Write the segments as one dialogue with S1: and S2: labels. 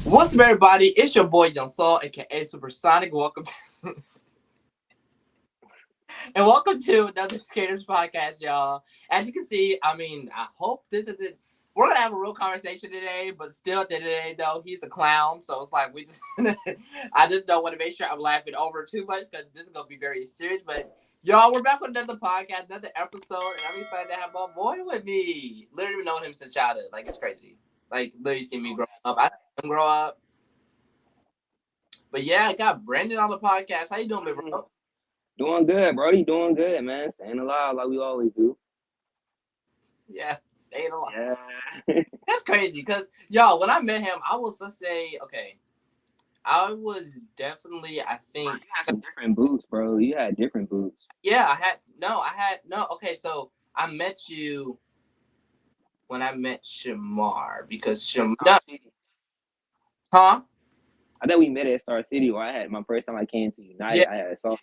S1: What's up, everybody? It's your boy Young Soul, aka Supersonic. Welcome and welcome to another Skaters podcast, y'all. As you can see, I hope this isn't. We're gonna have a real conversation today, but still, at the end of the day, though, he's a clown, so it's like we just. I just don't want to make sure I'm laughing over too much because this is gonna be very serious. But y'all, we're back with another podcast, another episode, and I'm excited to have my boy with me. Literally known him since childhood, like it's crazy. Like literally seen me grow up. I seen him grow up. But yeah, I got Brandon on the podcast. How you doing, bro?
S2: Doing good, Brody. Doing good, man. Staying alive like we always do.
S1: Yeah, staying alive.
S2: Yeah.
S1: That's crazy, cause y'all, when I met him, I was, let's say, okay, I was definitely, I
S2: Bro,
S1: think,
S2: you had some different boots, bro. You had different boots.
S1: yeah, no. Okay, so I met you when I met Shamar because Shamar,
S2: Star City.
S1: huh?
S2: I think we met at Star City, or I had my first time I came to
S1: Yeah,
S2: United. I had saw you.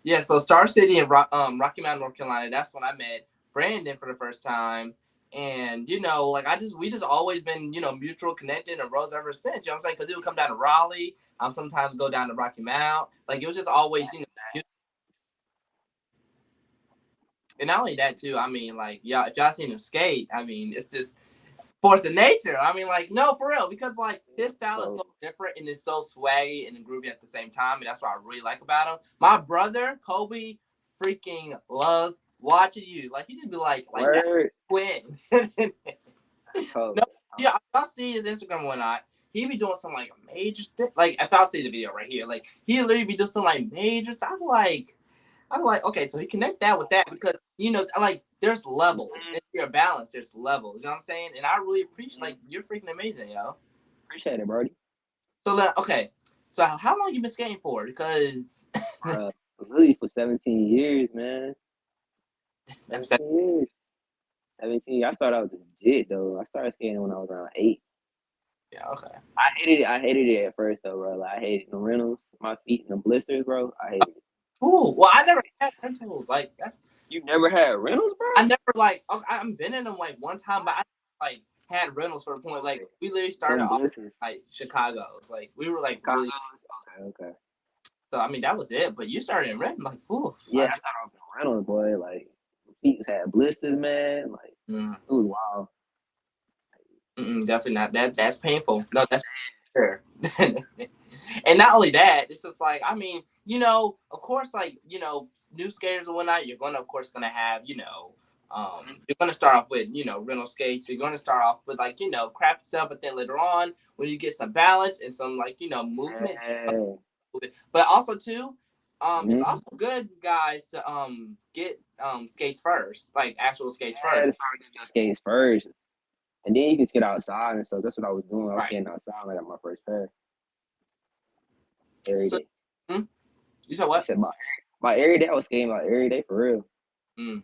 S1: yeah. So Star City in Rocky Mount, North Carolina. That's when I met Brandon for the first time. And like we just always been mutual connected and rose ever since. You know what I'm saying? Because he would come down to Raleigh. Sometimes go down to Rocky Mount. Like it was just always and not only that too. Like y'all, if y'all seen him skate, it's just force of nature. Like no, for real, because like his style is
S2: So,
S1: so different and it's so swaggy and groovy at the same time, and that's what I really like about him. My brother Kobe freaking loves watching you. Like he just be like that
S2: word.
S1: quit.
S2: That's cold.
S1: No, yeah, I'll see his Instagram or not. He be doing some like major like if I'll see the video right here, like he literally be doing some like major stuff. I'm like, okay, so he connect that with that because like there's levels
S2: Mm-hmm.
S1: in your balance. There's levels. You know what I'm saying? And I really appreciate
S2: Mm-hmm.
S1: like you're freaking amazing, yo.
S2: Appreciate it, Brody.
S1: So then, okay, so how long you been skating for? Because
S2: Really for 17 years, man.
S1: I'm saying,
S2: 17 years. 17. I started out legit though. I started skating when I was around 8.
S1: yeah, okay.
S2: I hated it. I hated it at first though, bro. Like, I hated the rentals, my feet and the blisters, bro. I hated it.
S1: Cool. Well, I never had rentals. Like that's
S2: You never had rentals, bro?
S1: I never like I'm been in them like one time, but I like had rentals for the point like we literally started
S2: Them
S1: off
S2: blisters.
S1: like Chicago. It's like we were like really
S2: Chicago's. Okay, okay.
S1: so that was it. But you started in renting like ooh.
S2: Yeah, I started off in rentals, boy. Like, feet had blisters, man. Like,
S1: Mm,
S2: it was wild.
S1: definitely not that. That's painful. No, that's sure. And not only that, it's just like of course, like new skaters and whatnot. You're gonna, of course, gonna have you're gonna start off with rental skates. You're gonna start off with like crappy stuff, but then later on, when you get some balance and some like movement,
S2: Yeah.
S1: but also too, it's
S2: Mm-hmm.
S1: also good, guys, to get skates first, like actual skates
S2: Yeah,
S1: first.
S2: to start getting your skates first. And then you can get outside and stuff. That's what I was doing. I was
S1: Right.
S2: skating outside when I got my first pair every
S1: So,
S2: day.
S1: you said
S2: I
S1: what?
S2: said, my every day I was skating about every day for real.
S1: Mm.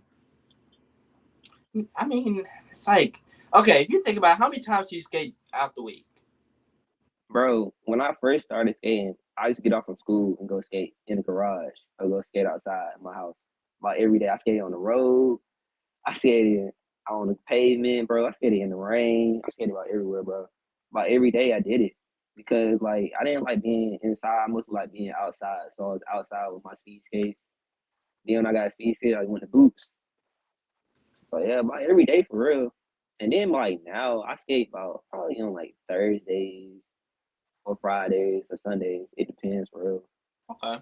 S1: It's like okay, if you think about how many times you skate out the week.
S2: Bro, when I first started skating, I used to get off from school and go skate in the garage or go skate outside my house. About every day. I skated on the road. I skated on the pavement, bro. I skated in the rain. I skated about everywhere, bro. About every day I did it because like I didn't like being inside. I mostly like being outside. So I was outside with my speed skates. Then when I got speed skates, I went to boots. So yeah, about every day for real. And then like now I skate about probably on like Thursdays or Fridays or Sundays. It depends for real.
S1: Okay.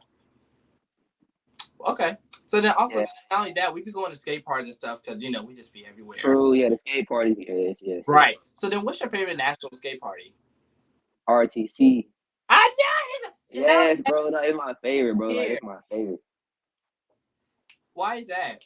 S1: Okay. So then also
S2: Yeah,
S1: not only that, we be going to skate parties and stuff because we just be everywhere.
S2: true. Yeah, the skate parties. Yes, yes, yes.
S1: Right. So then, what's your favorite national skate party?
S2: RTC.
S1: I know it's not
S2: Yes, bro. No, it's my favorite, bro. Like
S1: here.
S2: it's my favorite.
S1: Why is that?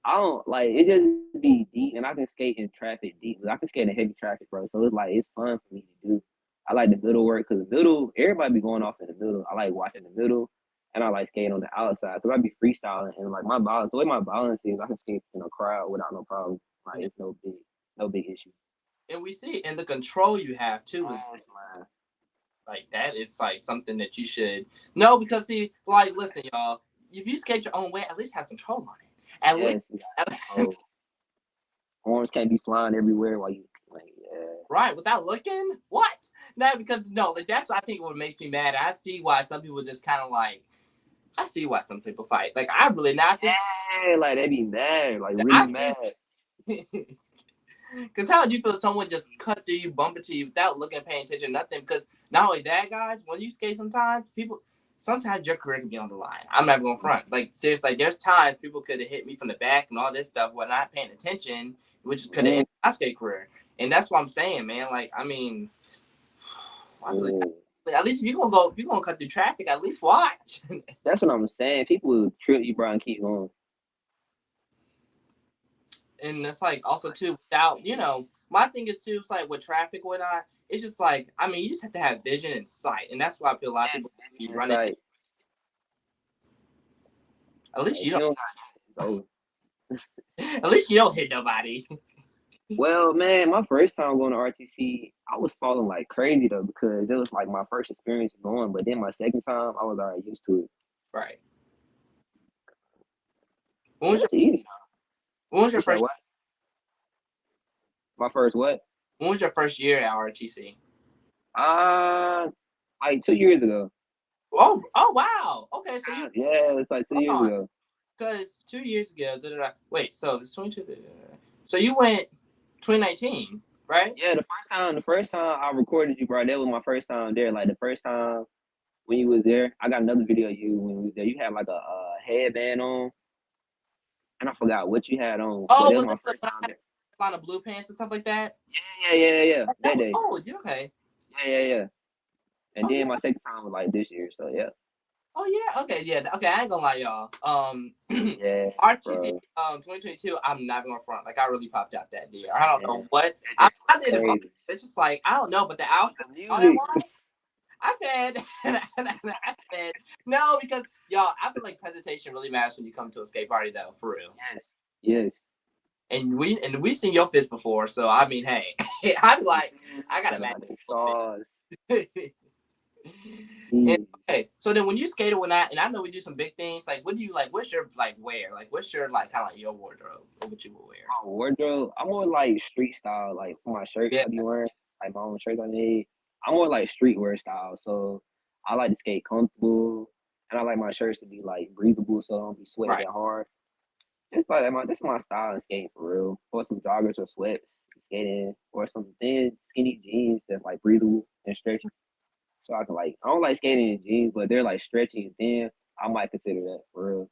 S2: I don't like it. Just be deep, and I can skate in traffic deep. I can skate in heavy traffic, bro. So it's like it's fun for me to do. I like the middle work because the middle, everybody be going off in the middle. I like watching the middle, and I like skating on the outside because I be freestyling and like my balance. The way my balance is, I can skate in a crowd without no problem. Like
S1: Yeah.
S2: it's no big issue.
S1: And we see, and the control you have too is
S2: Yes, man.
S1: like that. It's like something that you should know because see, like, listen, y'all. If you skate your own way, at least have control on it. At least.
S2: Yes, you got control. Horns can't be flying everywhere while you like.
S1: Right, without looking? What? No, because no, like that's I think what makes me mad. I see why some people just kind of like. I see why some people fight. Like I really not this.
S2: Yeah, like they be mad, like really
S1: I see.
S2: mad.
S1: Because how would you feel if someone just cut through you, bump into you without looking, paying attention, nothing? Because not only that, guys, when you skate, sometimes your career can be on the line. I'm not going front. Like seriously, like, there's times people could have hit me from the back and all this stuff while not paying attention, which could have ended my skate career. And that's what I'm saying, man. Like I mean, I really, at least if you're gonna cut through traffic, at least watch.
S2: That's what I'm saying. People will trip you, bro, and keep going.
S1: And it's like also too without my thing is too, it's like with traffic and whatnot, it's just like I mean you just have to have vision and sight, and that's why I feel a lot of people be running.
S2: Like,
S1: At least
S2: if
S1: you
S2: you
S1: don't.
S2: don't got that,
S1: At least you don't hit nobody.
S2: well, man, my first time going to RTC, I was falling like crazy though because it was like my first experience going. But then my second time, I was already used to it.
S1: Right.
S2: It was easy.
S1: When was your
S2: You said
S1: first?
S2: what? My first what?
S1: When was your first year at RTC?
S2: Uh, like 2 years ago.
S1: Oh wow. Okay, so you
S2: Yeah, it's like 2 years
S1: hold on,
S2: ago.
S1: because 2 years ago. Wait, so it's 22. So you went 2019, right?
S2: Yeah, the first time I recorded you, bro, that was my first time there. Like the first time when you was there, I got another video of you when you was there. You had like a headband on, and I forgot what you had on, but
S1: Oh,
S2: that was
S1: was
S2: my
S1: it
S2: first
S1: when
S2: time
S1: I had
S2: there.
S1: on the blue pants and stuff like that?
S2: Yeah.
S1: That
S2: That
S1: was
S2: day.
S1: okay.
S2: Yeah. And
S1: Oh
S2: then
S1: yeah.
S2: my second time was like this year, so yeah.
S1: Oh yeah, okay, yeah, okay. I ain't gonna lie, y'all.
S2: Yeah,
S1: RTC
S2: bro.
S1: 2022. I'm not gonna front. Like I really popped out that year. I don't
S2: Man,
S1: know what
S2: that
S1: I
S2: was
S1: did it.
S2: crazy.
S1: It's just like I don't know, but the outfit,
S2: The
S1: all that
S2: music.
S1: was. I said, I said no because y'all. I feel like presentation really matters when you come to a skate party, though, for real.
S2: Yes.
S1: And we seen your fist before, so I mean, hey, I'd be like, I gotta match
S2: Like
S1: a little
S2: sauce.
S1: bit. And, okay, so then when you skate or whatnot, and I know we do some big things. Like, what do you like? What's your like wear? Like, what's your like kind of like your wardrobe? What would you wear?
S2: My wardrobe, I'm more like street style. Like for my shirts
S1: Yeah,
S2: I be wearing, like my own shirts I made. I'm more like streetwear style. So I like to skate comfortable, and I like my shirts to be like breathable, so I don't be sweating
S1: right.
S2: that hard. Just like that, this is my style of skating for real. Or some joggers or sweats, skating, or some thin skinny jeans that's like breathable and stretchy. So I can like, I don't like skating in jeans, but they're like stretchy and thin. I might consider that for real.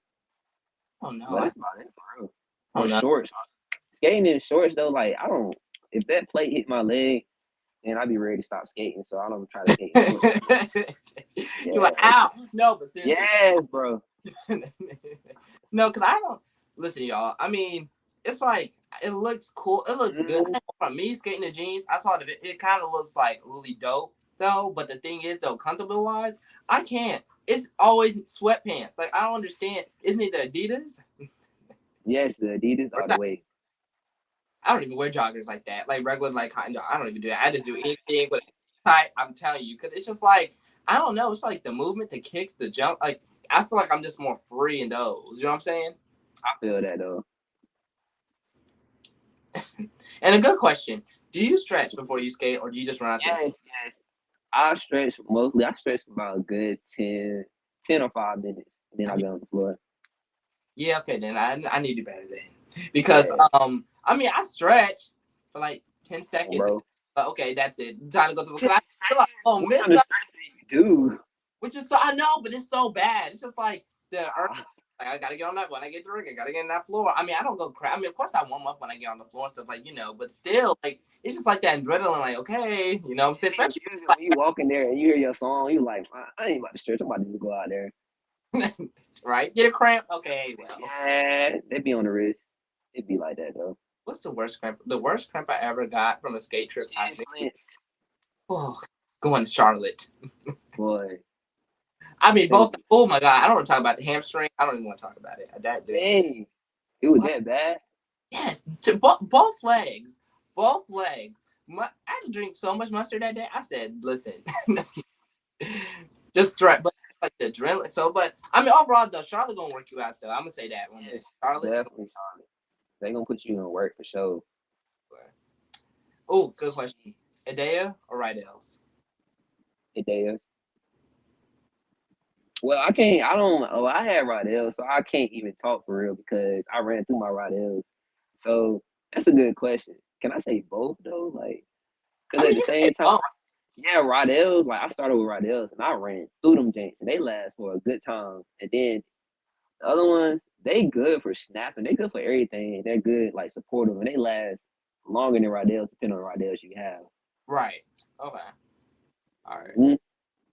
S1: Oh no,
S2: But that's about it for real.
S1: oh
S2: Or
S1: no.
S2: shorts. Skating in shorts though, like I don't. If that plate hit my leg, then I'd be ready to stop skating. So I don't try to skate in shorts no more.
S1: You're
S2: Yeah.
S1: like, ow, no, but seriously,
S2: Yes, bro.
S1: no, because I don't listen, y'all. I mean, it's like it looks cool. It looks good.
S2: Mm,
S1: From me skating the jeans, I saw it kind of looks like really dope though. But the thing is, though, comfortable wise, I can't. It's always sweatpants. Like I don't understand. Isn't it the Adidas?
S2: yes, the Adidas
S1: Or
S2: all the
S1: not?
S2: way.
S1: I don't even wear joggers like that. Like regular, like cotton jog. I don't even do that. I just do anything with tight. I'm telling you, because it's just like I don't know. It's like the movement, the kicks, the jump. Like I feel like I'm just more free in those. You know what I'm saying?
S2: I feel that though.
S1: And a good question: do you stretch before you skate, or do you just run out to the?
S2: Yes. I stretch mostly. I stretch for about a good 10 or 5 minutes. And then
S1: I
S2: I
S1: mean,
S2: get on the floor.
S1: yeah, okay, then I need to do better then, because
S2: Yeah,
S1: I mean I stretch for like 10 seconds.
S2: bro.
S1: But okay, that's it. Time to go to the
S2: 10
S1: class.
S2: seconds?
S1: Oh,
S2: What
S1: miss
S2: kind of stretch do you do?
S1: which is so I know, but it's so bad. It's just like
S2: Ah,
S1: like, I gotta get on that when I get to ring. I gotta get on that floor. I mean, I don't go crap. I mean, of course I warm up when I get on the floor and stuff like but still, like it's just like that adrenaline. Like okay, what I'm saying, especially
S2: usually when you walk in there and you hear your song, you like, I ain't about to stretch. I'm about to just go out there.
S1: like right, get a cramp. Okay, well,
S2: Yeah, they be on the wrist. It be like that though.
S1: what's the worst cramp? The worst cramp I ever got from a skate trip. I
S2: Shin
S1: think
S2: splints,
S1: oh, going to Charlotte.
S2: boy.
S1: I mean,
S2: They,
S1: both. Oh my god, I don't want to talk about the hamstring. I don't even want to talk about it. That dude.
S2: dang, it was that bad.
S1: Yes, to both legs, both legs. I had to drink so much mustard that day. I said, "Listen, just straight." But like the adrenaline. So, but I mean, overall though, Charlotte gonna work you out though. I'm gonna say that one.
S2: Yes,
S1: Charlotte is
S2: definitely. They gonna put you in work for sure.
S1: gonna. Oh, good question. Adea or Rydell's?
S2: It does. Well, I can't. I don't. Oh, I had Rodell, so I can't even talk for real because I ran through my Rodels. So that's a good question. Can I say both though? Like,
S1: I
S2: because
S1: mean,
S2: at the
S1: you can say
S2: same time,
S1: both.
S2: yeah, Rodels. Like I started with Rodels and I ran through them janks and they last for a good time. And then the other ones, they good for snapping. They good for everything. They're good like supportive and they last longer than Rodels, depending on the Rodels you have.
S1: Right. Okay. All right.
S2: Mm,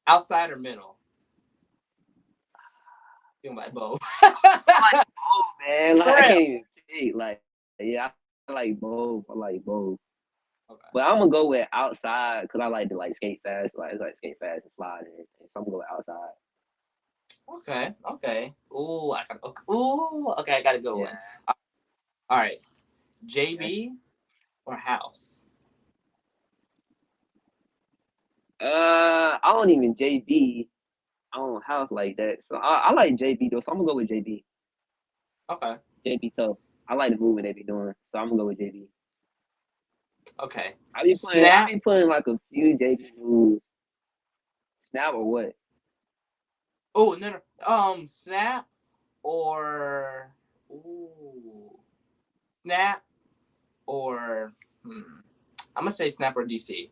S1: Outside or middle? You like both.
S2: oh man, like
S1: For
S2: I
S1: real.
S2: can't even pick. Like yeah, I like both. I like both. But I'm gonna
S1: Okay.
S2: go with outside because I like to like skate fast. Like it's like skate fast and slide and everything. So I'm gonna go with outside.
S1: Okay. Okay. Ooh, I got. Okay. Ooh. Okay, I got a good
S2: Yeah.
S1: one. All right.
S2: Okay.
S1: JB or House?
S2: I don't even JB. I don't house like that. So I like JB though. So I'm gonna go with JB.
S1: Okay.
S2: JB tough. I like the movement they be doing. So I'm gonna go with JB.
S1: Okay.
S2: I be playing. I
S1: Snap.
S2: be putting like a few JB moves. Snap or what?
S1: Oh no no. Snap or ooh snap or I'm gonna say snap or DC.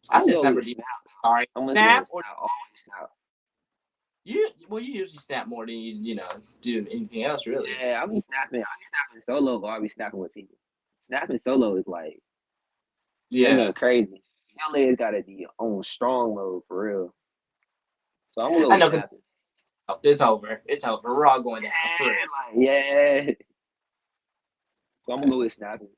S1: I
S2: I'm gonna
S1: said
S2: go
S1: snap or
S2: with
S1: DC.
S2: snap.
S1: Sorry.
S2: I'm gonna go
S1: Snap
S2: with
S1: or
S2: snap. Always snap.
S1: you usually snap more than you do anything else really.
S2: Yeah, I be snapping. I be snapping solo or I be snapping with people. Snapping solo is like they're
S1: Yeah.
S2: going crazy. Your legs gotta be on strong mode for real. So I'm gonna go
S1: I
S2: with
S1: know because
S2: snapping.
S1: it's over. It's over. We're all going down for real.
S2: Yeah, like yeah. So I'm gonna
S1: Okay.
S2: go with snapping.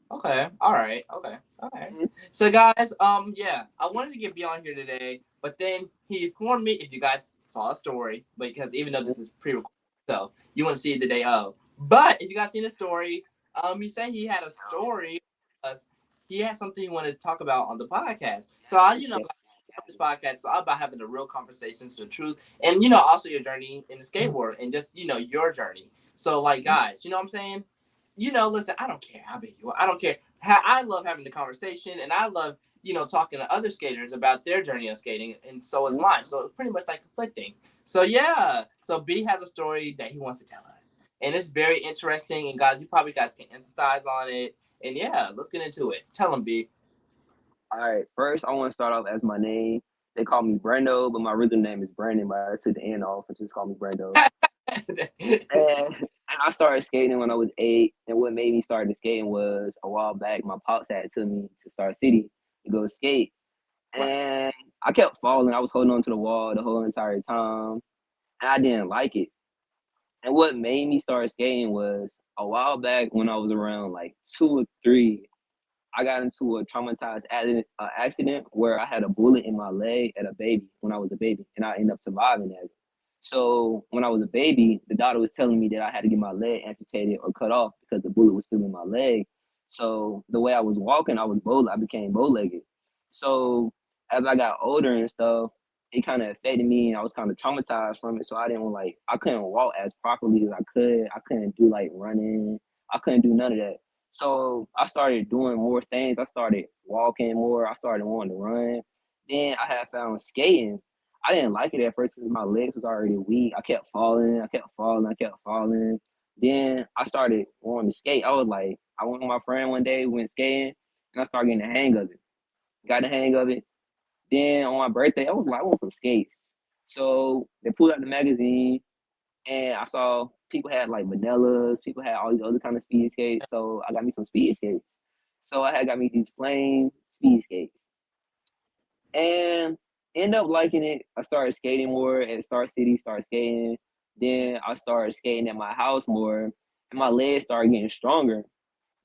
S1: Okay. All right. Okay. All right.
S2: Mhm.
S1: So guys, yeah, I wanted to get Beyond here today, but then he informed me if you guys saw a story, because even though this is pre-recorded, so you want to see it the day of. But if you guys seen the story, he said he had a story. He had something he wanted to talk about on the podcast. So I,
S2: Yes, yes,
S1: this podcast is all about having the real conversations, the truth, and also your journey in the skateboard and just your journey. So like
S2: yes.
S1: guys, you know what I'm saying? Listen, I don't care how big you are. I don't care. I love having the conversation, and I love talking to other skaters about their journey of skating, and so is
S2: Mhm.
S1: mine. So it's pretty much like conflicting. So yeah, so B has a story that he wants to tell us, and it's very interesting. And guys, you probably guys can empathize on it. And yeah, let's get into it. Tell him B.
S2: All right. First, I want to start off as my name. They call me Brando, but my original name is Brandon. But I took the N off and just call me Brando. And I started skating when I was 8. And what made me start skating was a while back, my pops had took me to Star City to go skate.
S1: Right.
S2: And I kept falling. I was holding on to the wall the whole entire time. And I didn't like it. And what made me start skating was a while back when I was around like 2 or 3. I got into a traumatized accident where I had a bullet in my leg at a baby when I was a baby, and I ended up surviving that. So when I was a baby, the doctor was telling me that I had to get my leg amputated or cut off because the bullet was still in my leg. So the way I was walking, I became bow legged. So as I got older and stuff, it kind of affected me, and I was kind of traumatized from it. So I couldn't walk as properly as I could. I couldn't do like running. I couldn't do none of that. So I started doing more things. I started walking more. I started wanting to run. Then I had found skating. I didn't like it at first because my legs was already weak. I kept falling. I kept falling. I kept falling. Then I started wanting to skate. I was like, I went with my friend one day, we went skating, and I started getting the hang of it. Got the hang of it. Then on my birthday, I was like, I want some skates. So they pulled out the magazine, and I saw people had like Manelas, people had all these other kind of speed skates. So I got me some speed skates. So I had got me these plain speed skates and end up liking it. I started skating more at Star City, started skating. Then I started skating at my house more, and my legs started getting stronger.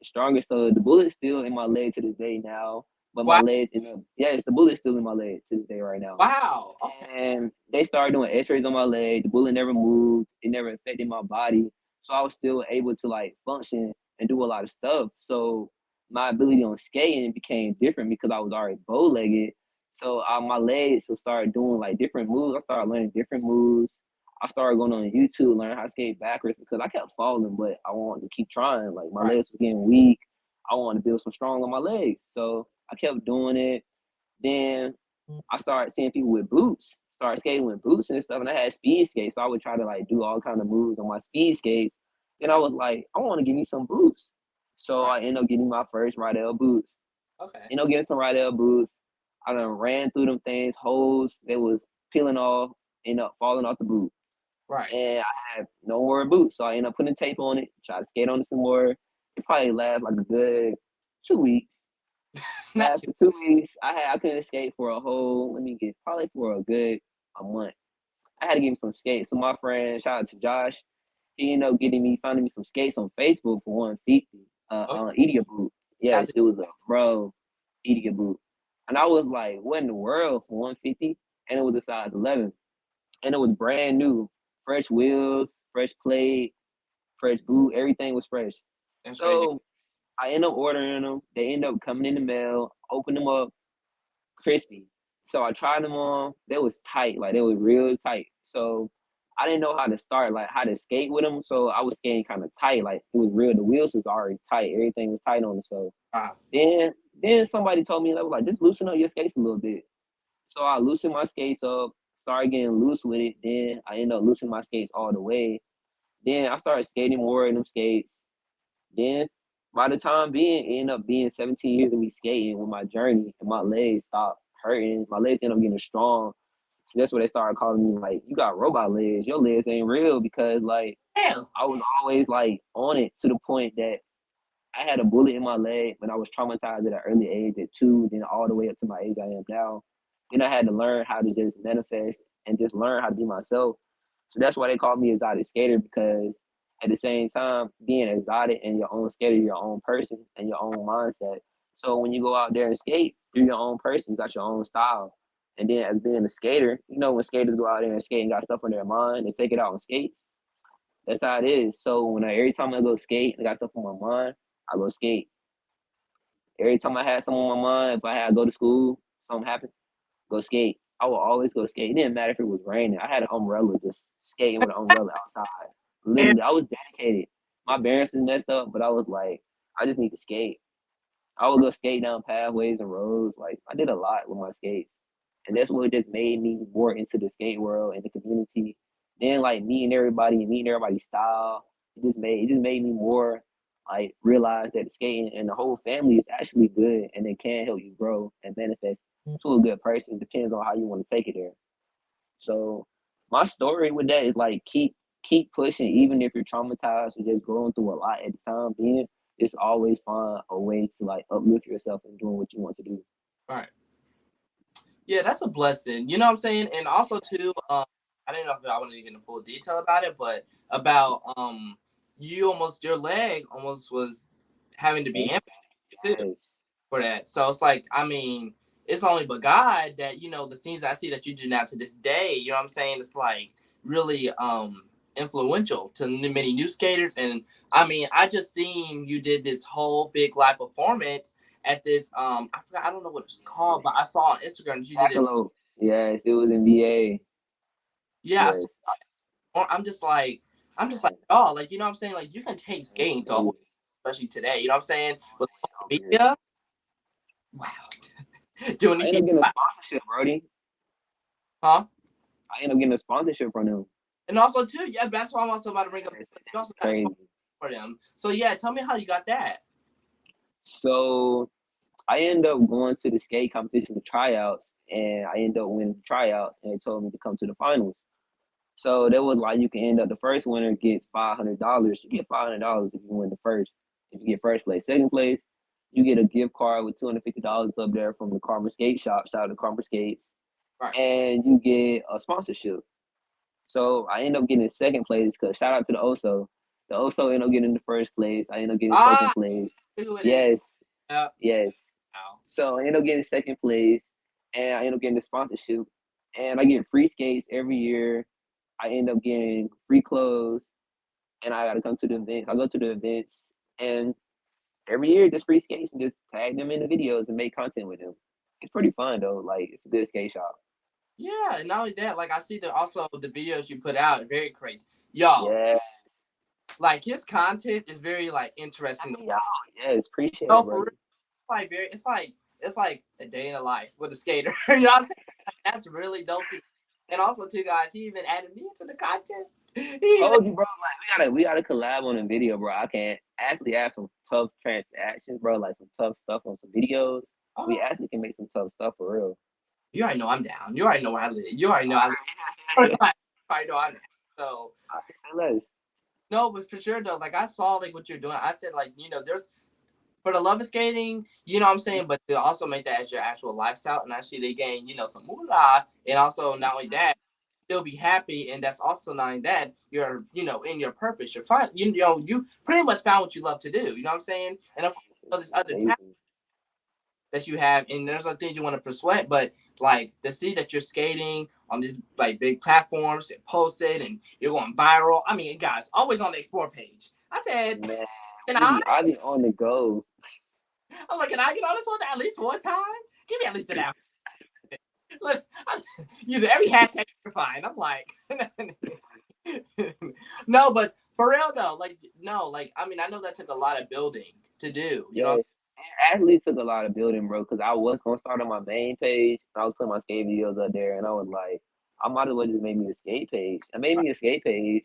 S2: So the bullet's still in my leg to this day now. But my
S1: Wow.
S2: legs, yes, the bullet's still in my leg to this day right now.
S1: Wow. Okay.
S2: And they started doing X-rays on my leg. The bullet never moved. It never affected my body. So I was still able to like function and do a lot of stuff. So my ability on skating became different because I was already bow-legged. So my legs will start doing like different moves. I started learning different moves. I started going on YouTube, learning how to skate backwards because I kept falling, but I wanted to keep trying. Like my
S1: Right.
S2: legs were getting weak. I want to build some strong on my legs. So I kept doing it. Then I started seeing people with boots, start skating with boots and stuff, and I had speed skates, so I would try to like do all kind of moves on my speed skates. Then I was like, I want to give me some boots, so
S1: Right.
S2: I ended up getting my first Rydell boots.
S1: Okay.
S2: Ended up getting some Rydell boots. I done ran through them things, holes they was peeling off, ended up falling off the boot,
S1: Right.
S2: and I had no more boots, so I ended up putting tape on it, try to skate on it some more. It probably lasted like a good 2 weeks.
S1: Not too.
S2: After 2 weeks, I couldn't skate for a whole. Let me get probably for a good a month. I had to give him some skates. So my friend, shout out to Josh, he ended up finding me some skates on Facebook for 150.
S1: Okay.
S2: On Idiot boot.
S1: That's
S2: Yes,
S1: it.
S2: it was a bro Idiot boot, and I was like, what in the world for 150? And it was a size 11, and it was brand new, fresh wheels, fresh plate, fresh boot. Everything was fresh.
S1: That's crazy.
S2: So I end up ordering them. They end up coming in the mail. Open them up, crispy. So I tried them on. They was tight, like they was real tight. So I didn't know how to start, like how to skate with them. So I was skating kind of tight, like it was real. The wheels was already tight. Everything was tight on it. So
S1: Wow.
S2: then then somebody told me, they was like, just loosen up your skates a little bit. So I loosened my skates up, started getting loose with it. Then I ended up loosening my skates all the way. Then I started skating more in them skates. Then by the time being, it ended up being 17 years of me skating with my journey, and my legs stopped hurting. My legs ended up getting strong. So that's what they started calling me, like, you got robot legs. Your legs ain't real, because like
S1: Hell.
S2: I was always like on it, to the point that I had a bullet in my leg when I was traumatized at an early age at 2, then all the way up to my age I am now. Then I had to learn how to just manifest and just learn how to be myself. So that's why they call me exotic skater, because at the same time, being exotic and your own skater, your own person and your own mindset. So when you go out there and skate, you're your own person, you got your own style. And then as being a skater, when skaters go out there and skate and got stuff on their mind, they take it out on skates. That's how it is. So every time I go skate and I got stuff on my mind, I go skate. Every time I had something on my mind, if I had to go to school, something happened, go skate. I would always go skate. It didn't matter if it was raining. I had an umbrella, just skating with an umbrella outside.
S1: Hell.
S2: Literally, I was dedicated. My parents was messed up, but I was like, I just need to skate. I would go skate down pathways and roads. Like, I did a lot with my skates. And that's what just made me more into the skate world and the community. Then like meeting everybody's style. It just made me more like realize that skating and the whole family is actually good, and it can help you grow and manifest to a good person. It depends on how you want to take it there. So my story with that is like keep pushing, even if you're traumatized or just going through a lot at the time being. It's always find a way to like uplift yourself and doing what you want to do.
S1: Right. Yeah, that's a blessing. You know what I'm saying? And also too, I didn't know if I wanted to get into full detail about it, but about you almost your leg almost was having to be amputated too
S2: Yes.
S1: for that. So it's like, I mean, it's only but God that, the things I see that you do now to this day, you know what I'm saying? It's like really influential to many new skaters. And I mean, I just seen you did this whole big live performance at this I forgot, I don't know what it's called, but I saw on Instagram that you did it.
S2: Jackalope. Yes, it was in VA.
S1: Yeah,
S2: Yes.
S1: I'm just like, oh, like, you know what I'm saying? Like, you can take skating to a whole,
S2: Dude,
S1: especially today, you know what I'm saying? With social
S2: over here.
S1: media, wow. Doing
S2: I
S1: these
S2: ended
S1: people,
S2: up getting a sponsorship, Brody.
S1: huh?
S2: I ended up getting a sponsorship from them.
S1: And also too, yeah, that's what I'm also about to bring up. You
S2: That's
S1: also got a sponsor
S2: crazy.
S1: for them. So yeah, tell me how you got that.
S2: So I ended up going to the skate competition, the tryouts, and I ended up winning the tryouts, and they told me to come to the finals. So that was like, you can end up, the first winner gets $500. You get $500 if you win the first. If you get first place, second place, you get a gift card with $250 up there from the Karma Skate Shop. Shout out to Karma Skates,
S1: Right.
S2: and you get a sponsorship. So I end up getting second place, because shout out to the Oso. The Oso ended up getting the first place. I ended up getting second
S1: Ah,
S2: place.
S1: who it is?
S2: Yes,
S1: Yeah.
S2: yes.
S1: Wow.
S2: So I ended up getting second place, and I ended up getting the sponsorship. And I get free skates every year. I end up getting free clothes, and I got to come to the events. I go to the events, and every year just free skates, and just tag them in the videos and make content with them. It's pretty fun though. Like, it's a good skate shop.
S1: Yeah, and not only that, like I see the also the videos you put out, very crazy. Y'all,
S2: Yeah,
S1: like his content is very like
S2: I
S1: interesting.
S2: mean, y'all, yes, appreciate it,
S1: So for
S2: bro.
S1: real, like very, it's like a day in the life with a skater. You know what I'm saying? Like, that's really dope. And also, too, guys, he even added me into the content. He even
S2: Told you, bro. Like we gotta collab on a video, bro. I can actually add some tough transactions, bro. Like some tough stuff on some videos. We
S1: oh,
S2: actually can make some tough stuff for real.
S1: you already know I'm down. You already know where I live. You already know I live. You already know I'm down. So
S2: Let's.
S1: no, but for sure though, like I saw like what you're doing. I said like there's for the love of skating, you know what I'm saying, but to also make that as your actual lifestyle and actually they gain some moolah, and also not only that, still be happy, and that's also not only that you're in your purpose. You're fine. You pretty much found what you love to do. You know what I'm saying, and of course there's other talent
S2: Amazing.
S1: that you have, and there's other things you want to persuade, but like to see that you're skating on these like big platforms and posted and you're going viral. I mean, guys, always on the explore page. I said,
S2: Man,
S1: can I?
S2: I be on the go.
S1: I'm like, can I get on this one at least one time? Give me at least an hour. Look, I'm using every hashtag you can find. I'm like, no, but for real though, like, no, like, I mean, I know that took a lot of building to do. You know,
S2: Yes. It actually took a lot of building, bro, because I was gonna start on my main page. I was putting my skate videos up there, and I was like, I might as well just make me a skate page. I made me a skate page.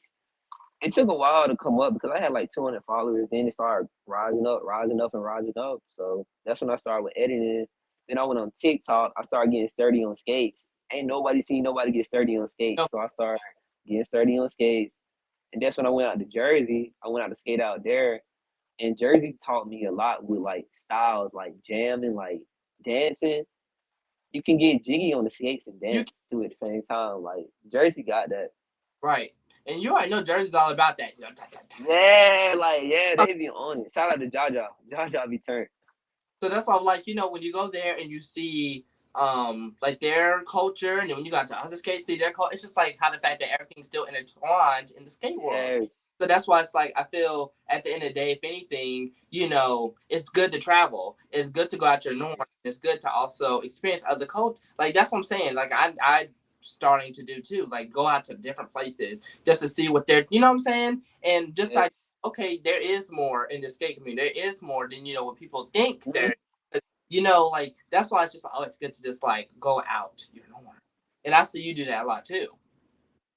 S2: It took a while to come up because I had like 200 followers. Then it started rising up, rising up, and rising up. So that's when I started with editing. Then I went on TikTok. I started getting sturdy on skates. Ain't nobody seen nobody get sturdy on skates.
S1: no,
S2: So I started getting sturdy on skates. And that's when I went out to Jersey. I went out to skate out there. And Jersey taught me a lot with like styles, like jamming, like dancing. You can get jiggy on the skates and
S1: you
S2: dance too at the same time. Like Jersey got that.
S1: right, and you already know Jersey's all about that.
S2: Yeah, like yeah, they be on it. Shout out to Jaja. Jaja be turned.
S1: So that's why I'm like, when you go there and you see like their culture, and then when you got to other skates, see their culture, it's just like how the fact that everything's still intertwined in the skate world.
S2: Yes.
S1: So that's why it's like I feel at the end of the day, if anything, it's good to travel. It's good to go out your norm. It's good to also experience other culture. Like that's what I'm saying. Like I starting to do too. Like go out to different places just to see what they're. You know what I'm saying? And just
S2: Yes.
S1: like okay, there is more in the skate community. There is more than what people think
S2: Mhm.
S1: there. Is. Like that's why it's just always good to just like go out your norm. And I see you do that a lot too.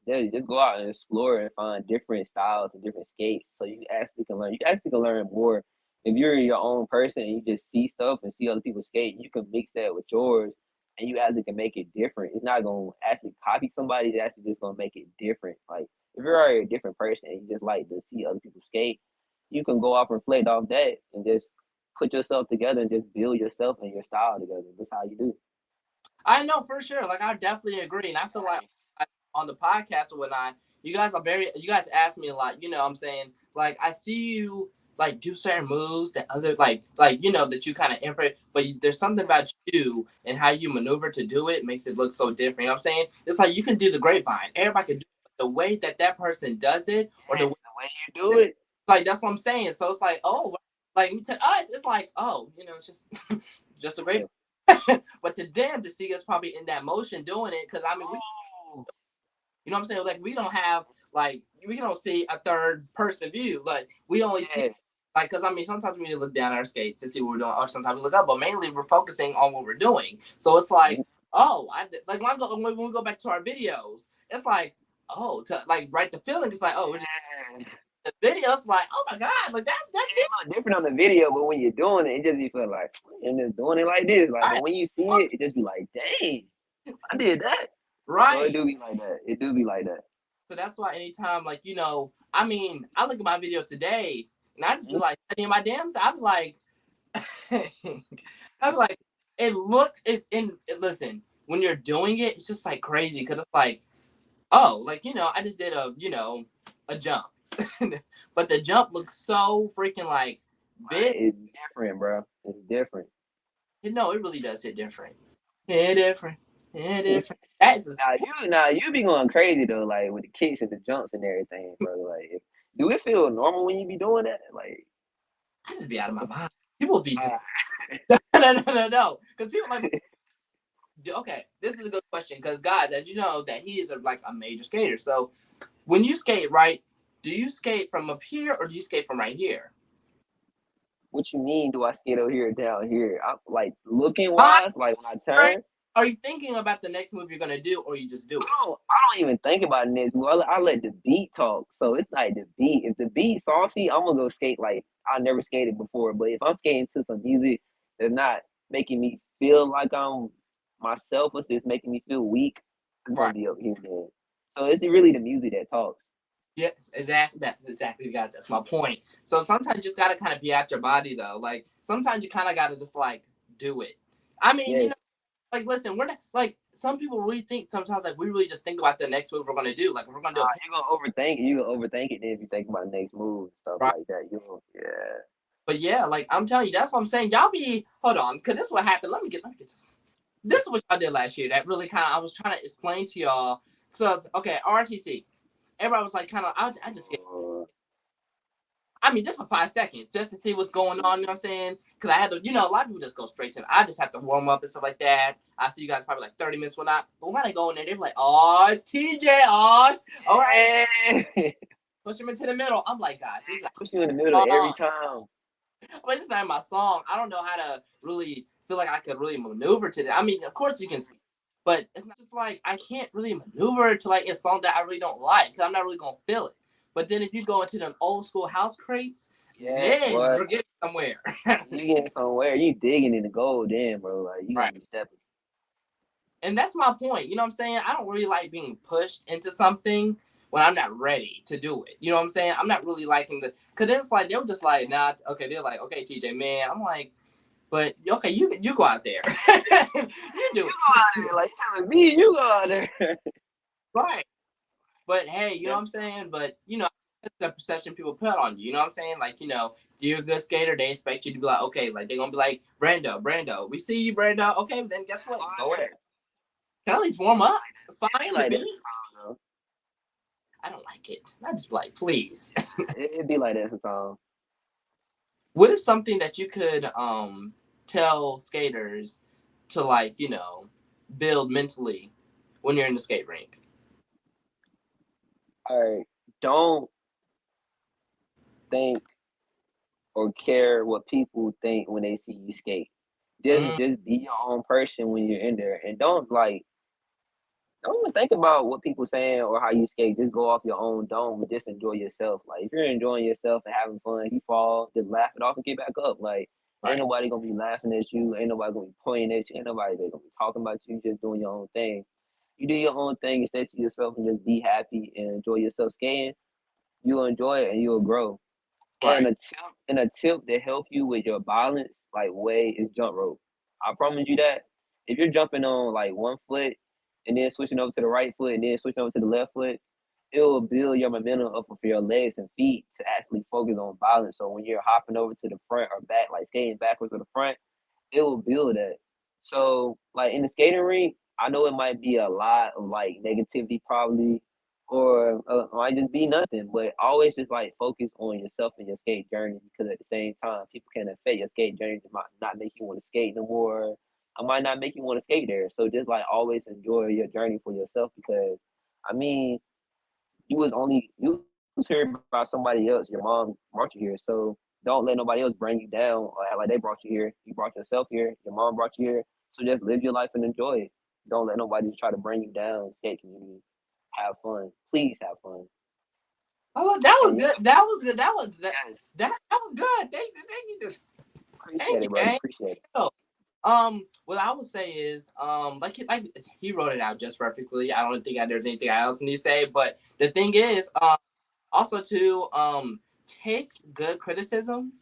S2: Yeah, just go out and explore and find different styles and different skates so you actually can learn. You actually can learn more. If you're your own person and you just see stuff and see other people skate, you can mix that with yours and you actually can make it different. It's not gonna actually copy somebody, it's actually just gonna make it different. Like if you're already a different person and you just like to see other people skate, you can go off and reflect off that and just put yourself together and just build yourself and your style together. That's how you do.
S1: I know for sure. Like I definitely agree, and I feel like on the podcast or whatnot, you guys ask me a lot. You know, what I'm saying like I see you like do certain moves that other like that you kind of imprint, but there's something about you and how you maneuver to do it makes it look so different. You know what I'm saying? It's like you can do the grapevine. Everybody can do it, but the way that that person does it, or the
S2: Yes,
S1: way
S2: the way you do it.
S1: like that's what I'm saying. So it's like like to us, it's like it's just just a great.
S2: Yeah.
S1: But to them, to see us probably in that motion doing it, because I mean,
S2: Oh,
S1: you know what I'm saying? Like we don't have like we don't see a third person view. Like we only see
S2: yeah.
S1: like because I mean sometimes we need to look down at our skates to see what we're doing, or sometimes we look up, but mainly we're focusing on what we're doing. So it's like, oh, like when we go back to our videos, it's like, oh, to like write the feeling, it's like, oh,
S2: Yeah.
S1: the videos like, oh my god, like that's it.
S2: It look different on the video, but when you're doing it, it just be feel like and just doing it like this. Like, but when you see it, it just be like, dang, I did that. So it
S1: Right.
S2: do be like that. It do be like that.
S1: So that's why anytime, like, I mean, I look at my video today and I just be
S2: Mhm.
S1: like, studying my damn self. I'm like, I'm like, it looked, listen, when you're doing it, it's just like crazy because it's like, oh, like, I just did a jump. But the jump looks so freaking like big.
S2: It's different, bro. It's different.
S1: No, it really does hit different. Hit different. Hit different. That's,
S2: Now you be going crazy though, like with the kicks and the jumps and everything, bro. Like, do it feel normal when you be doing that? Like,
S1: I just be out of my mind. People be just,
S2: ah,
S1: no. Because people like, okay, this is a good question because guys, as you know, that he is like a major skater. So when you skate, right? do you skate from up here or do you skate from right here?
S2: What you mean? Do I skate over here or down here? I'm like looking
S1: Huh?
S2: wise, like when I turn.
S1: Are you thinking about the next move you're gonna do, or you just do it?
S2: I don't even think about it next move. I let the beat talk. So it's like the beat. If the beat saucy, I'm gonna go skate like I never skated before. But if I'm skating to some music that's not making me feel like I'm myself, or just making me feel weak, I'm
S1: Right.
S2: gonna be over here then. So it's really the music that talks.
S1: Yes, exactly. That's exactly, guys. That's my point. So sometimes you just gotta kind of be out your body, though. Like sometimes you kind of gotta just like do it. I mean,
S2: Yes.
S1: like listen, we're not like some people really think sometimes like we really just think about the next move we're gonna do. Like we're gonna do a
S2: You're gonna overthink it. You gonna overthink it then if you think about next move and stuff
S1: right.
S2: like that. You know, yeah.
S1: But yeah, like I'm telling you, that's what I'm saying. Y'all be hold on, cause this is what happened. Let me get this is what y'all did last year. That really kind of I was trying to explain to y'all. So okay, RTC. Everybody was like kind of I just get. I mean, just for 5 seconds, just to see what's going on. You know what I'm saying? Because I had to, a lot of people just go straight to it. I just have to warm up and stuff like that. I see you guys probably like 30 minutes when I, but when I go in there, they're like, "Oh, it's TJ. Oh, all right."
S2: Yeah.
S1: Push them into the middle. I'm like, guys, this is
S2: Push you in the middle
S1: not my
S2: every
S1: song.
S2: time.
S1: I mean, this is not my song. I don't know how to really feel like I could really maneuver to that. I mean, of course you can, but it's not just like I can't really maneuver to like a song that I really don't like because I'm not really gonna feel it. But then if you go into them old school house crates,
S2: Yeah,
S1: then
S2: boy.
S1: you're getting somewhere.
S2: You getting somewhere. You digging in the gold then, bro. Like you gonna
S1: Right.
S2: be stepping.
S1: And that's my point. You know what I'm saying? I don't really like being pushed into something when I'm not ready to do it. You know what I'm saying? I'm not really liking the because it's like they were just like, nah, okay, they're like, okay, TJ, man. I'm like, but okay, you go out there. You do
S2: You go out there like telling me you go out there.
S1: right. But hey, you know
S2: Yeah.
S1: what I'm saying? But that's the perception people put on you. You know what I'm saying? Like, if you're a good skater, they expect you to be like, okay, like they're gonna be like, Brando, we see you, Brando. Okay, then guess what? Go there. Can I at least warm up?
S2: It be
S1: Fine with
S2: like that
S1: me.
S2: sometimes, though.
S1: I don't like it. I just like, please.
S2: It be like that sometimes.
S1: What is something that you could tell skaters to like, build mentally when you're in the skate rink?
S2: All right. Don't think or care what people think when they see you skate. Just
S1: Mm,
S2: just be your own person when you're in there, and don't even think about what people saying or how you skate. Just go off your own dome and just enjoy yourself. Like if you're enjoying yourself and having fun, you fall, just laugh it off and get back up. Like ain't
S1: right,
S2: nobody gonna be laughing at you. Ain't nobody gonna be pointing at you. Ain't nobody gonna be talking about you. Just doing your own thing. You do your own thing and stay to yourself and just be happy and enjoy yourself skating. You'll enjoy it and you'll grow. And
S1: right,
S2: a tip to help you with your balance, like way, is jump rope. I promise you that. If you're jumping on like one foot and then switching over to the right foot and then switching over to the left foot, it will build your momentum up for your legs and feet to actually focus on balance. So when you're hopping over to the front or back, like skating backwards to the front, it will build that. So like in the skating rink, I know it might be a lot of like negativity probably, or it might just be nothing. But always just like focus on yourself and your skate journey because at the same time, people can affect your skate journey. It might not make you want to skate no more. I might not make you want to skate there. So just like always enjoy your journey for yourself because I mean you was here by somebody else. Your mom brought you here, so don't let nobody else bring you down or act like they brought you here. You brought yourself here. Your mom brought you here. So just live your life and enjoy it. Don't let nobody try to bring you down. Skate community. Have fun. Please have fun.
S1: oh, that was
S2: And yeah,
S1: good. That was good. That was
S2: yes,
S1: that was good. Thank
S2: appreciate
S1: you,
S2: it, brother.
S1: man.
S2: Appreciate it.
S1: What I would say is, like he wrote it out just perfectly. I don't think there's anything else need to say. But the thing is, also to take good criticism.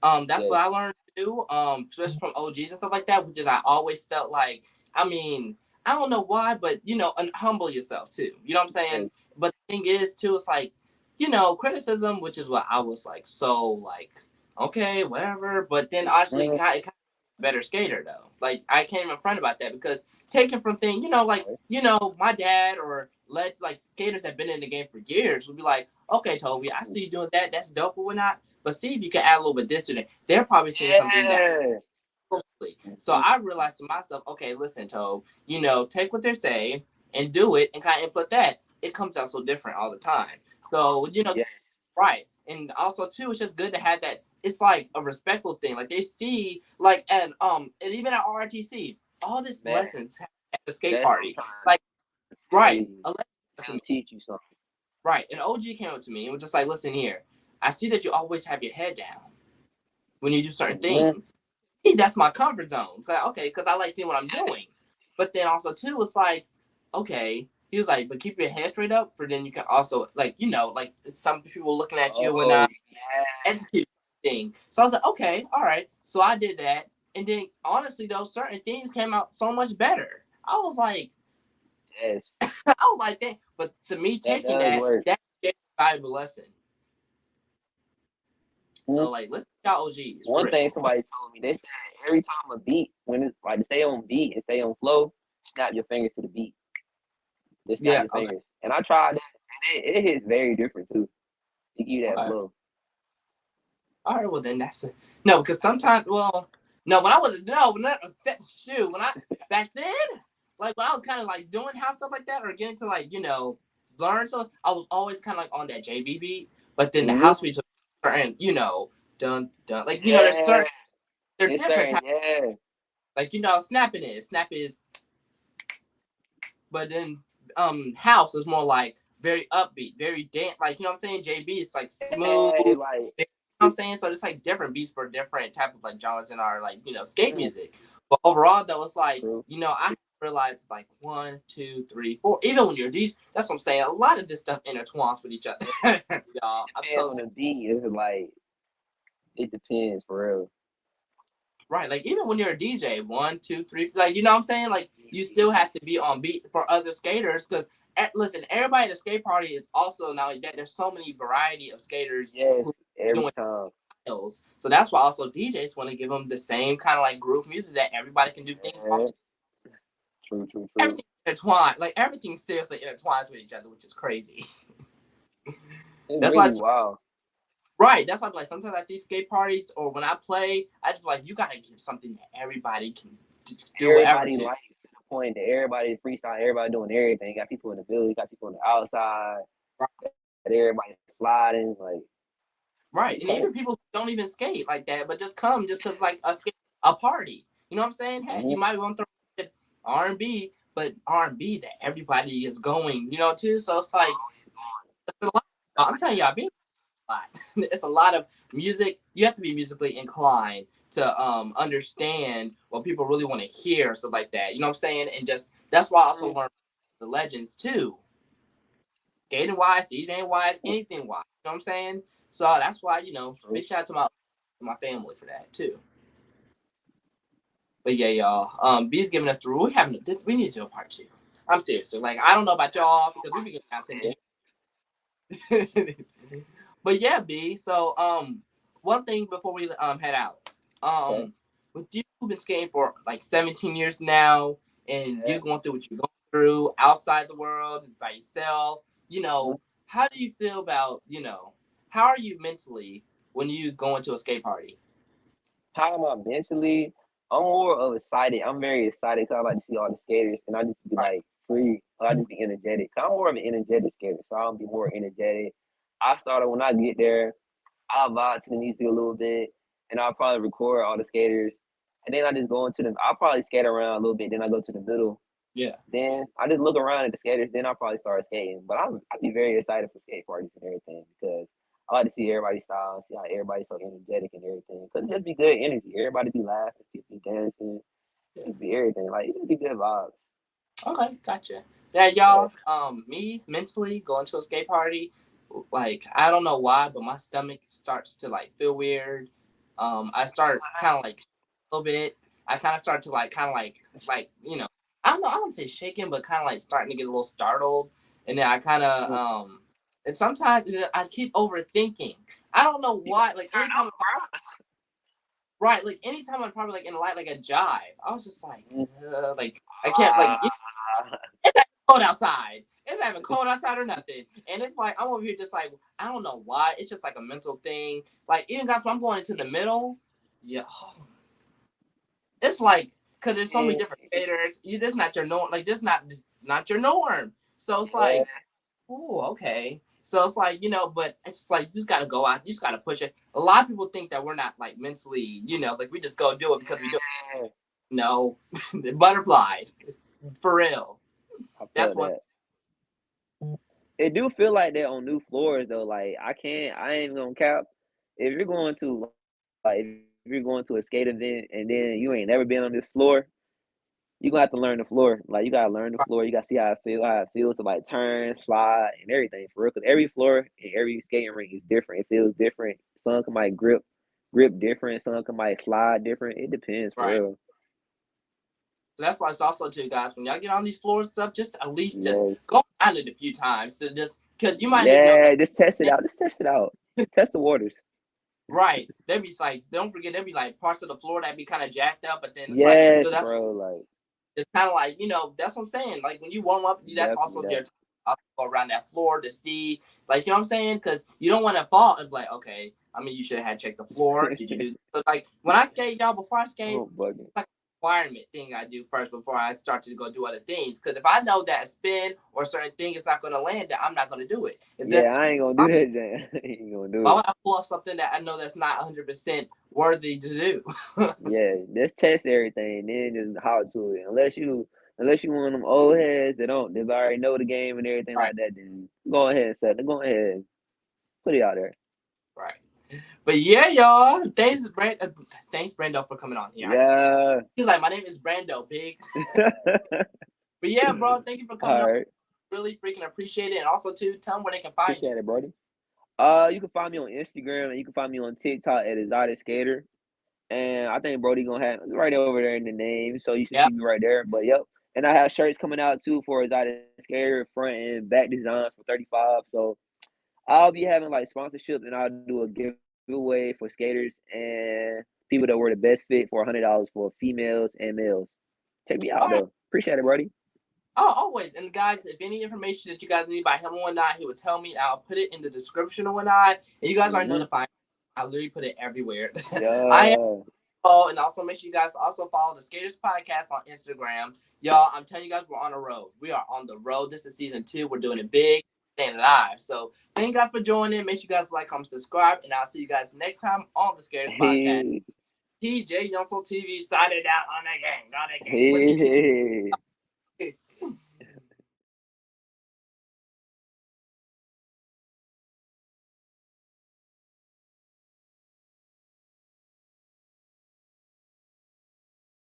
S1: That's
S2: Yes,
S1: what I learned to do. Especially from OGs and stuff like that, which is I always felt like. I mean, I don't know why, but humble yourself too. You know what I'm saying?
S2: yes,
S1: But the thing is too, it's like, criticism, which is what I was like so like, okay, whatever. But then actually,
S2: mm,
S1: kind of better skater though. Like I can't even front about that because taking from things, like my dad or let like skaters that have been in the game for years would be like, okay, Toby, I see you doing that. That's dope or whatnot. But see if you can add a little bit this to that. They're probably seeing something that
S2: yeah.
S1: closely. So
S2: Mhm.
S1: I realized to myself, okay, listen, Tobe, take what they're saying and do it and kind of input that. It comes out so different all the time. So,
S2: Yes,
S1: Right. And also too, it's just good to have that. It's like a respectful thing. Like they see, like and even at RTC, all this
S2: Man,
S1: lessons at the skate
S2: that's what I'm
S1: party.
S2: trying
S1: Like
S2: to tell
S1: right,
S2: you.
S1: a lesson to
S2: They'll
S1: me.
S2: teach you something.
S1: Right, an OG came up to me and was just like, "Listen here, I see that you always have your head down when you do certain
S2: Mm-hmm.
S1: things. Hey, that's my comfort zone. It's like okay, because I like seeing what I'm doing. But then also too, it's like okay." He was like, but keep your head straight up, for then you can also like like some people looking at you when
S2: Oh yeah.
S1: execute thing. So I was like, okay, all right. So I did that, and then honestly though, certain things came out so much better. I was like,
S2: Yes.
S1: I was like that. But to me,
S2: That
S1: taking
S2: does
S1: that
S2: work.
S1: gave a valuable lesson.
S2: Mhm.
S1: So like, listen to y'all OGs for
S2: One thing
S1: real.
S2: somebody told me, they said every time a beat, when it's like to stay on beat and stay on flow, snap your fingers to the beat. Just snap
S1: Yeah.
S2: your
S1: Okay.
S2: fingers. And I tried that, and it hits very different too. To give you that
S1: Okay.
S2: flow.
S1: All right. Well, then that's it. No, because sometimes, well, no, when I was not shoot when I back then, like when I was kind of like doing house stuff like that or getting to like learn something, I was always kind of like on that JB beat. But then the
S2: Mm-hmm.
S1: house beats are certain, dun dun, like there's
S2: Yeah.
S1: certain they're
S2: It's
S1: different
S2: certain,
S1: types.
S2: yeah.
S1: Like snap is, but then house is more like very upbeat, very dance. Like what I'm saying, JB is like smooth.
S2: Yeah, like
S1: You know what I'm saying? So it's like different beats for different type of like genres in our like skate
S2: mm,
S1: music. But overall though, it's like
S2: true.
S1: I realized like 1, 2, 3, 4. Even when you're DJ, that's what I'm saying. A lot of this stuff intertwines with each other, y'all. I'm
S2: Depends
S1: so
S2: on the beat. It's like it depends for real.
S1: right. Like even when you're a DJ, 1, 2, 3, like you know what I'm saying. Like you still have to be on beat for other skaters because listen, everybody at the skate party is also now that there's so many variety of skaters
S2: Yes,
S1: who
S2: every
S1: doing
S2: time.
S1: styles. So that's why also DJs want to give them the same kind of like group music that everybody can do things off.
S2: Yeah, true, true, true.
S1: Everything intertwined, like everything seriously intertwines with each other, which is crazy.
S2: It's
S1: That's why,
S2: really wild.
S1: right? That's why, like sometimes at these skate parties or when I play, I just be like, you gotta give something that everybody can do whatever
S2: Everybody
S1: to.
S2: likes to the point that everybody freestyle, everybody doing everything. Got people in the village, got people on the outside, got everybody sliding. Like it's
S1: Right, and
S2: tough.
S1: even people who don't even skate like that, but just come just because like a party. You know what I'm saying? Hey,
S2: Mm-hmm.
S1: you might want to throw R&B, but R&B that everybody is going, too. So it's like it's a lot. I'm telling y'all, being a lot. It's a lot of music. You have to be musically inclined to understand what people really want to hear, stuff like that. You know what I'm saying? And just that's why I also learned the legends too, skating wise, DJing wise, anything wise. You know what I'm saying? So that's why big
S2: True.
S1: shout out to my family for that too. But yeah, y'all. B's giving us the rule. We having this. We need to do a part 2. I'm serious. Like I don't know about y'all because we be getting out 10 minutes. But yeah, B. So one thing before we head out.
S2: Okay.
S1: With you been skating for like 17 years now, and
S2: Yeah.
S1: you going through what you're going through outside the world by yourself.
S2: Mhm.
S1: How do you feel about how are you mentally when you go into a skate party?
S2: How am I mentally? I'm more of excited. I'm very excited because I like to see all the skaters, and I just be
S1: Right.
S2: like free. I just be energetic. I'm more of an energetic skater, so I'll be more energetic. I started when I get there. I'll vibe to the music a little bit, and I'll probably record all the skaters, and then I just go into the. I'll probably skate around a little bit, then I go to the middle.
S1: Yeah.
S2: Then I just look around at the skaters, then I'll probably start skating. But I'd be very excited for skate parties and everything because I like to see everybody's style, see how everybody's so energetic and everything. Cause it just be good energy. Everybody be laughing, people be dancing,
S1: Yeah.
S2: it be everything. Like it just be good vibes.
S1: Okay, gotcha. Yeah,
S2: Yeah.
S1: y'all. Me mentally going to a skate party, like I don't know why, but my stomach starts to like feel weird. I start kind of like a little bit. I kind of start to like kind of like I don't know. I don't say shaking, but kind of like starting to get a little startled, and then I kind of
S2: Mm.
S1: and sometimes I keep overthinking. I don't know
S2: You gotta
S1: why. Like
S2: turn
S1: anytime,
S2: up,
S1: right? Like anytime I'm probably like in a light like a jive, I was just like,
S2: bro.
S1: like I can't like
S2: Ah,
S1: it's cold outside. It's not even cold outside or nothing. And it's like I'm over here just like I don't know why. It's just like a mental thing. Like even guys, when I'm going into the middle, yeah, it's like because there's so many
S2: yeah,
S1: different skaters. You this not your norm. Like this not your norm. So it's
S2: yeah.
S1: like, oh okay. So it's like, but it's just like you just gotta go out, you just gotta push it. A lot of people think that we're not like mentally, like we just go do it because we do it. No, butterflies, for real.
S2: I
S1: That's
S2: felt
S1: one.
S2: that. It do feel like that on new floors though. Like I ain't gonna cap. If you're going to if you're going to a skate event and then you ain't never been on this floor, you gonna have to learn the floor. Like you gotta learn the floor. You gotta see how it feels to like turn, slide, and everything for real. Cause every floor and every skating rink is different. It feels different. Some can might grip different. Some can might slide different. It depends for
S1: Right.
S2: real.
S1: So that's why it's also too, guys. When y'all get on these floors and stuff, just at least just
S2: Yes.
S1: go around it a few times. So just because you might,
S2: Yeah. Just test it out. Just test it out. Test the waters.
S1: right. There'd be like, don't forget, there'd be like parts of the floor that be kind of jacked up, but then it's like,
S2: Yes,
S1: so that's
S2: bro. Like
S1: it's kind of like, that's what I'm saying. Like when you warm up, that's
S2: definitely
S1: also your
S2: that.
S1: time to go around that floor to see, like, you know what I'm saying? Because you don't want to fall and be like, okay, I mean, you should have had checked the floor. Did you do? So like when I skate, y'all, before I skate,
S2: Oh, bugging.
S1: like requirement thing I do first before I start to go do other things. Because if I know that a spin or a certain thing is not going to land, then I'm not going to do it. If
S2: Yeah,
S1: this,
S2: I ain't gonna do that, Jan. I ain't gonna do
S1: why
S2: it.
S1: would I pull off something that I know that's not 100% worthy to do?
S2: Yeah, just test everything, then just how to it. Unless you one of them old heads that don't, they already know the game and everything
S1: Right,
S2: like that. Then go ahead and set it. Go ahead, and put it out there.
S1: right. But yeah, y'all. Thanks, Brando, for coming on here.
S2: Yeah.
S1: He's like, my name is Brando, big. But yeah, bro, thank you for coming on.
S2: All right.
S1: Really freaking appreciate it. And also, too, tell them where they can find you.
S2: Appreciate it, Brody. You can find me on Instagram and you can find me on TikTok at Exotic Skater. And I think Brody gonna have right over there in the name, so you should
S1: Yeah.
S2: see me right there. But yep, and I have shirts coming out too for Exotic Skater, front and back designs for 35. So I'll be having like sponsorships, and I'll do a giveaway for skaters and people that were the best fit for $100 for females and males. Check me out
S1: All right.
S2: though. Appreciate it, Brody.
S1: Oh, always. And guys, if any information that you guys need about him or whatnot, he would tell me. I'll put it in the description or whatnot. And you guys are
S2: Mm-hmm.
S1: notified. I literally put it everywhere. I am.
S2: Yeah.
S1: Oh, and also make sure you guys also follow the Skaters Podcast on Instagram. Y'all, I'm telling you guys, we're on the road. We are on the road. This is season 2. We're doing it big and live. So thank you guys for joining. Make sure you guys like, comment, subscribe, and I'll see you guys next time on the Skaters Podcast.
S2: Hey.
S1: TJ Yonsel TV signing out on the game. On the game. Look at you.
S2: Hey.